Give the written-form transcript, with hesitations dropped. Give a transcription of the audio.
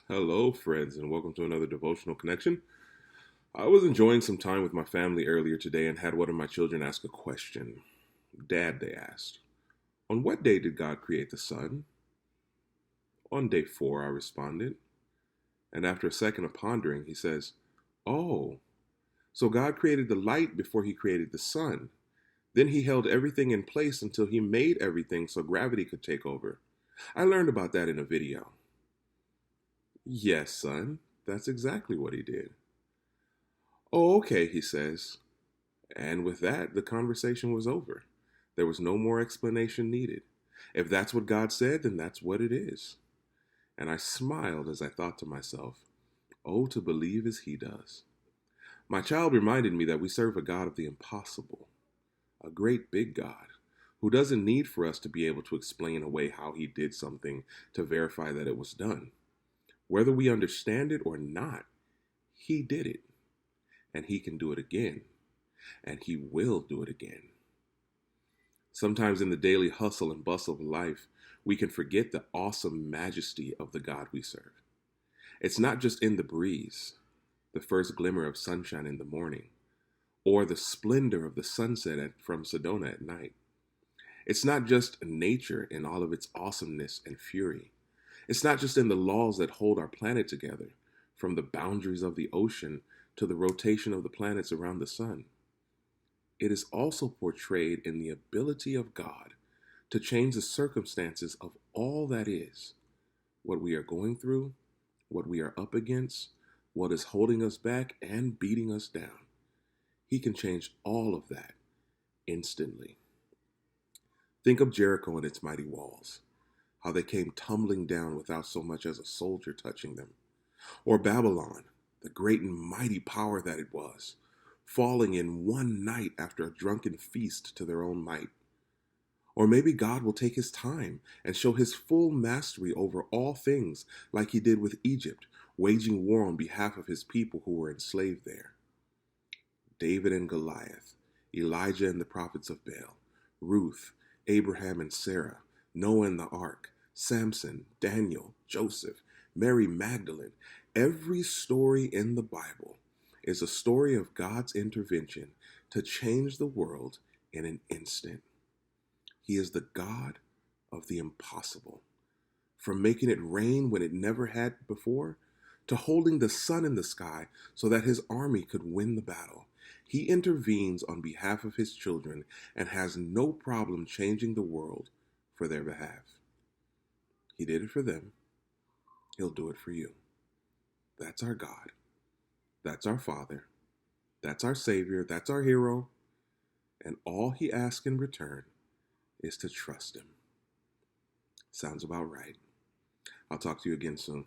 Hello, friends, and welcome to another devotional connection. I was enjoying some time with my family earlier today and had one of my children ask a question. Dad, they asked, on what day did God create the sun? On day 4, I responded. And after a second of pondering, he says, Oh, so God created the light before he created the sun. Then he held everything in place until he made everything so gravity could take over. I learned about that in a video. Yes, son, that's exactly what he did. Oh, okay, he says. And with that, the conversation was over. There was no more explanation needed. If that's what God said, then that's what it is. And I smiled as I thought to myself, oh, to believe as he does. My child reminded me that we serve a God of the impossible, a great big God who doesn't need for us to be able to explain away how he did something to verify that it was done. Whether we understand it or not, he did it, and he can do it again, and he will do it again. Sometimes in the daily hustle and bustle of life, we can forget the awesome majesty of the God we serve. It's not just in the breeze, the first glimmer of sunshine in the morning, or the splendor of the sunset from Sedona at night. It's not just nature in all of its awesomeness and fury. It's not just in the laws that hold our planet together, from the boundaries of the ocean to the rotation of the planets around the sun. It is also portrayed in the ability of God to change the circumstances of all that is, what we are going through, what we are up against, what is holding us back and beating us down. He can change all of that instantly. Think of Jericho and its mighty walls, how they came tumbling down without so much as a soldier touching them. Or Babylon, the great and mighty power that it was, falling in one night after a drunken feast to their own might. Or maybe God will take his time and show his full mastery over all things, like he did with Egypt, waging war on behalf of his people who were enslaved there. David and Goliath, Elijah and the prophets of Baal, Ruth, Abraham and Sarah, Noah and the ark, Samson, Daniel, Joseph, Mary Magdalene. Every story in the Bible is a story of God's intervention to change the world in an instant. He is the God of the impossible. From making it rain when it never had before, to holding the sun in the sky so that his army could win the battle. He intervenes on behalf of his children and has no problem changing the world for their behalf. He did it for them. He'll do it for you. That's our God. That's our Father. That's our Savior. That's our hero. And all he asks in return is to trust him. Sounds about right. I'll talk to you again soon.